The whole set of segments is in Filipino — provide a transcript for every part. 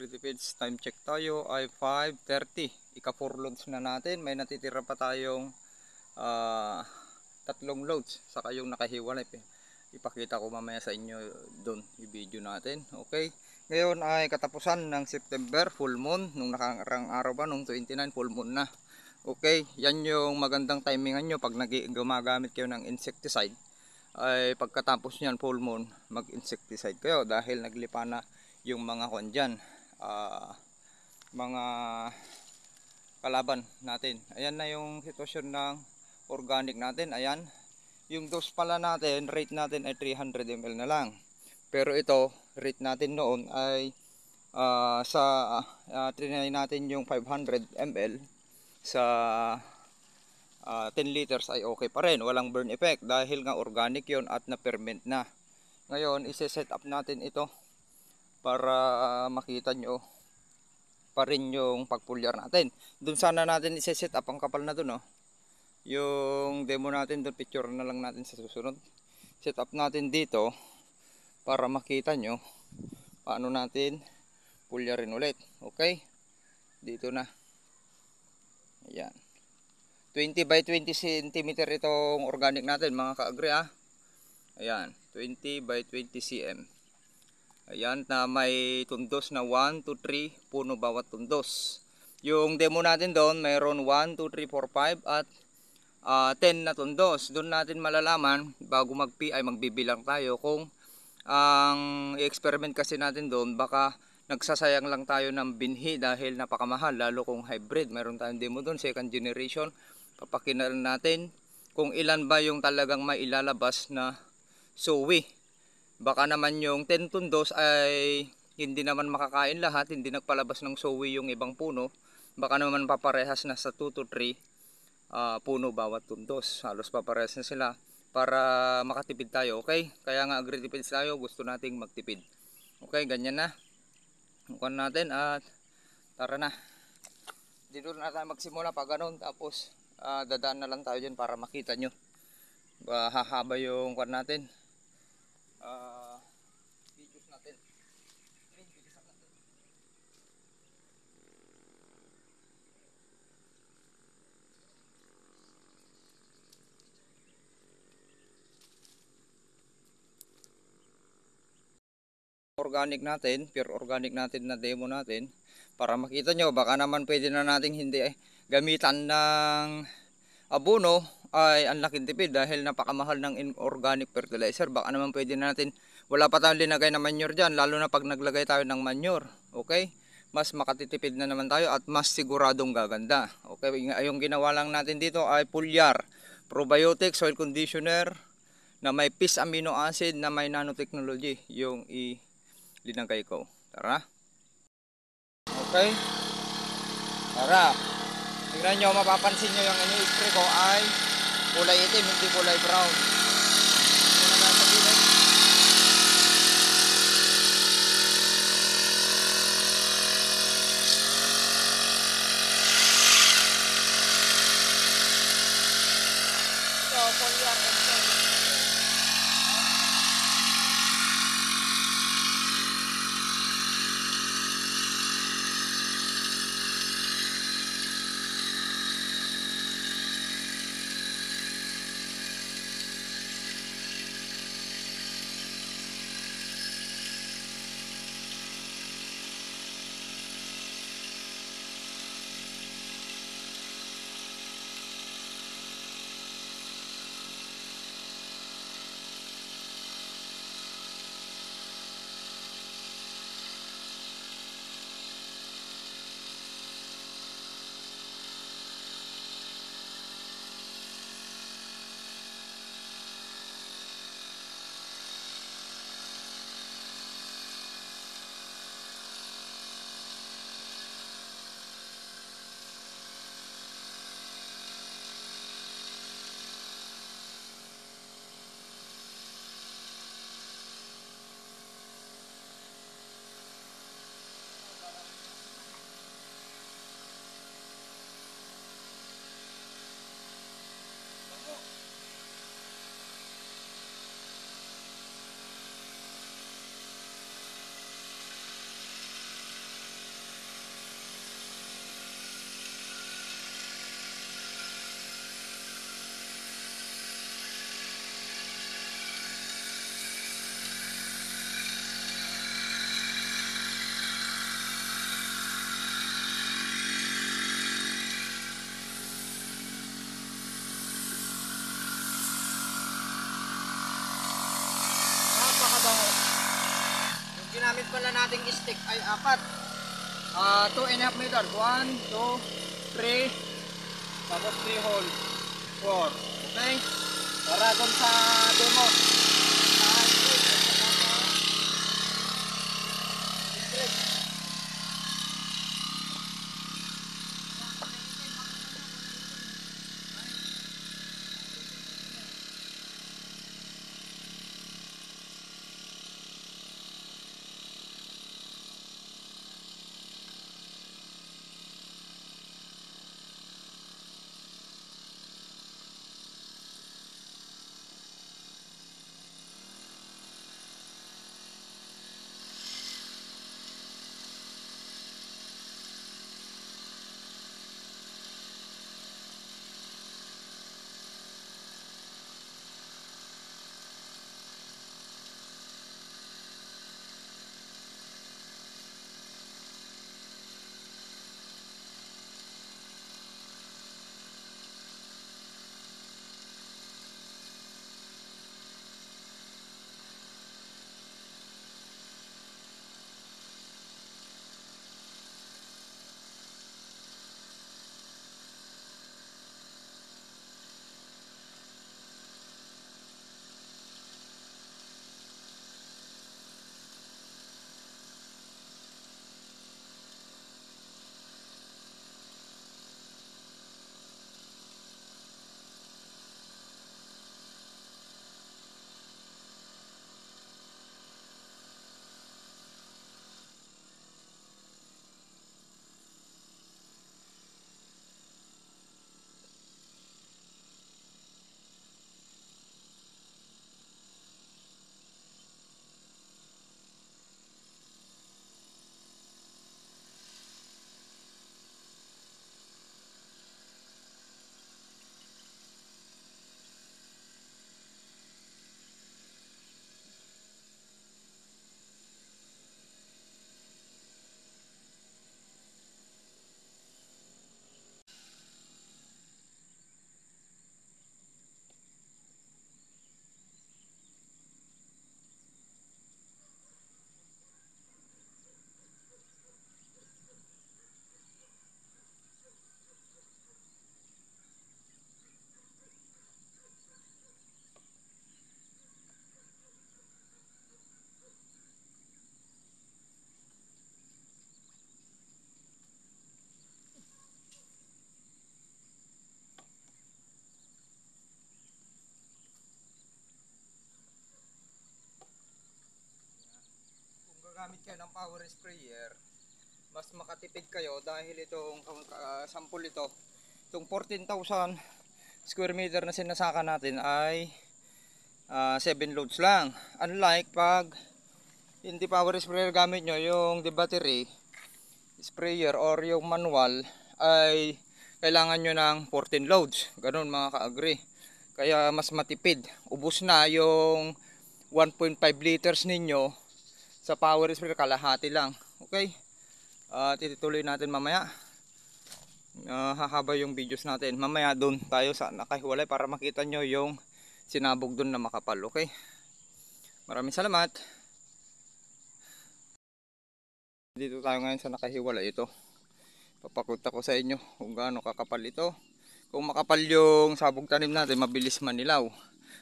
Agritipeds, time check tayo ay 5:30. Ika 4 loads na natin. May natitira pa tayong tatlong loads. Saka yung nakahiwalay. Ipakita ko mamaya sa inyo doon yung video natin. Okay. Ngayon ay katapusan ng September, full moon. Nung nakarang araw ba, nung 29, full moon na. Okay. Yan yung magandang timingan nyo pag gumagamit kayo ng insecticide. Ay pagkatapos nyan full moon, mag-insecticide kayo dahil naglipa na yung mga kwan dyan, mga kalaban natin. Ayan na yung sitwasyon ng organic natin. Ayan, yung dose pala natin, rate natin ay 300 ml na lang, pero ito rate natin noon ay trinay natin yung 500 ml sa 10 liters ay okay pa rin, walang burn effect dahil nga organic yon at na-ferment na. Ngayon ise-set up natin ito para makita nyo pa rin yung pagpulyar natin. Doon sana natin ise-set up ang kapal na doon, oh. Yung demo natin doon, picture na lang natin sa susunod. Set up natin dito para makita nyo paano natin pulyarin ulit. Okay, dito na. Ayan, 20 by 20 cm itong organic natin mga ka-agri, ah. Ayan, 20 by 20 cm. Ayan, na may tundos na 1, 2, 3 puno bawat tundos. Yung demo natin doon mayroon 1, 2, 3, 4, 5 at 10 na tundos. Doon natin malalaman bago mag-PI, magbibilang tayo kung ang i-experiment kasi natin doon, baka nagsasayang lang tayo ng binhi dahil napakamahal, lalo kung hybrid. Mayroon tayong demo doon, second generation. Papakinalan natin kung ilan ba yung talagang may ilalabas na suwi. Baka naman yung 10 tundos ay hindi naman makakain lahat, hindi nagpalabas ng suwi yung ibang puno. Baka naman paparehas na sa 2 to 3 puno bawat tundos. Halos paparehas na sila para makatipid tayo. Okay? Kaya nga agritipid tayo, gusto nating magtipid. Okay, ganyan na. Mukan natin at tara na. Dito na tayo magsimula pa ganun, tapos dadaan na lang tayo dyan para makita nyo. Hahaba yung kwan natin. Videos natin. Bilisan natin. Organic natin, pure organic natin na demo natin para makita nyo. Baka naman pwede na nating hindi gamitan ng abono ay ang laking tipid dahil napakamahal ng inorganic fertilizer. Baka naman pwede na natin, wala pa tayong linagay na manure dyan, lalo na pag naglagay tayo ng manure. Okay, mas makatitipid na naman tayo at mas siguradong gaganda. Okay, yung ginawa lang natin dito ay pulyar, probiotic, soil conditioner na may fish amino acid na may nanotechnology yung linagay ko. Tara. Okay, tara. Tingnan nyo, mapapansin nyo yung ini-spray ko ay kulay itim, hindi kulay brown. Ito, foliar and soil. gamit pala nating stick ay 4. 2.5 meters. 1, 2, 3. Tapos 3 hole. 4. Okay? Para doon sa demo. Gagamit kayo ng power sprayer, mas makatipid kayo dahil itong sample itong 14,000 square meter na sinasaka natin ay 7 loads lang. Unlike pag hindi power sprayer gamit nyo, yung the battery sprayer or yung manual ay kailangan nyo ng 14 loads. Ganun mga ka-agree. Kaya mas matipid. Ubus na yung 1.5 liters ninyo sa power sprayer, kalahati lang. Okay? Tituloy natin mamaya. Hahaba yung videos natin. Mamaya doon tayo sa nakahiwalay para makita nyo yung sinabog doon na makapal. Okay? Maraming salamat. Dito tayo ngayon sa nakahiwalay ito. Papakita ko sa inyo kung gaano kakapal ito. Kung makapal yung sabog tanim natin, mabilis manilaw.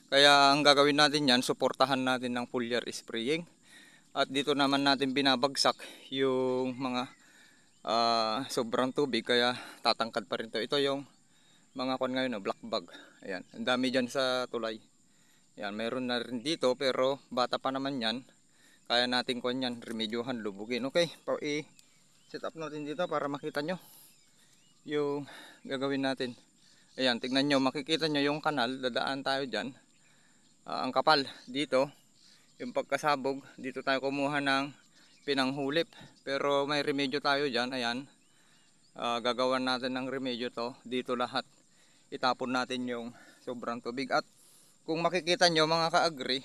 Kaya ang gagawin natin yan, suportahan natin ng foliar spraying. At dito naman natin binabagsak yung mga sobrang tubig, kaya tatangkad pa rin to. Ito yung mga kwan ngayon na black bag. Ayan, ang dami dyan sa tulay. Ayan, mayroon na rin dito pero bata pa naman yan. Kaya natin kwan yan, remedyohan, lubugin. Okay, i-set up natin dito para makita nyo yung gagawin natin. Ayan, tignan nyo, makikita nyo yung kanal, dadaan tayo dyan. Ang kapal dito, yung pagkasabog, dito tayo kumuha ng pinanghulip. Pero may remedyo tayo dyan, ayan. Gagawan natin ng remedyo to. Dito lahat, itapon natin yung sobrang tubig. At kung makikita nyo mga ka-agree,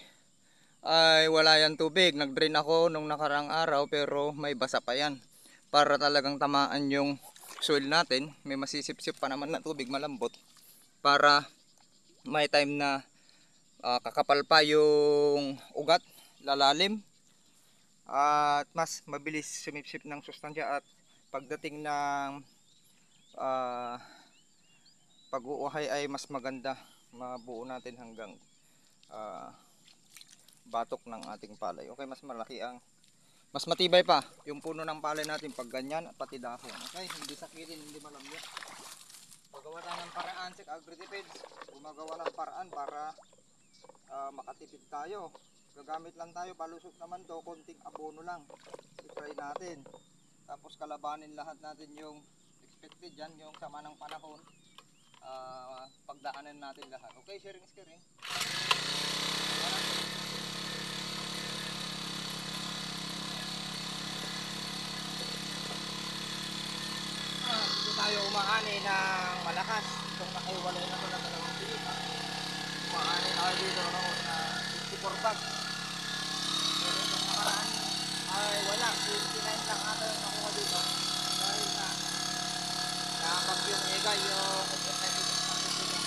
ay wala yan tubig. Nag-drain ako nung nakarang araw pero may basa pa yan. Para talagang tamaan yung soil natin. May masisip-sip pa naman na tubig, malambot. Para may time na kakapal pa yung ugat, lalalim. at mas mabilis sumipsip ng sustansya at pagdating ng ah, pag-uuhay ay mas maganda, mabuo natin hanggang ah, batok ng ating palay. Okay, mas matibay pa yung puno ng palay natin pag ganyan at pati dahon. Okay, hindi sakitin, hindi malambot. Gagawa tayo ng paraan sa agritipid, gumagawa ng paraan para makatipid tayo. Gagamit lang tayo, palusot naman to, konting abono lang. I-try natin. Tapos kalabanin lahat natin yung expected yan, yung sama ng panahon. Pagdaanan natin lahat. Okay, sharing is caring. Dito tayo umaani ng malakas. Itong nakaiwalay na ito na dalawang pilit. Umaani tayo dito noon na 54 bags. Pero itong nakaraan ay wala. 29 lang ata yung nakuha dito. Dahil na nabagyong egay yung epidemic natin dito.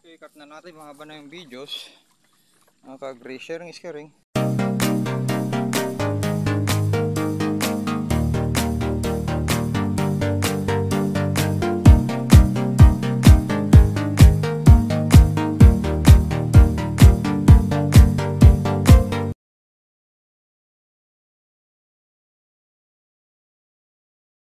Okay, cut na natin, mahaba na yung videos. Nakaka-gray, sharing is caring.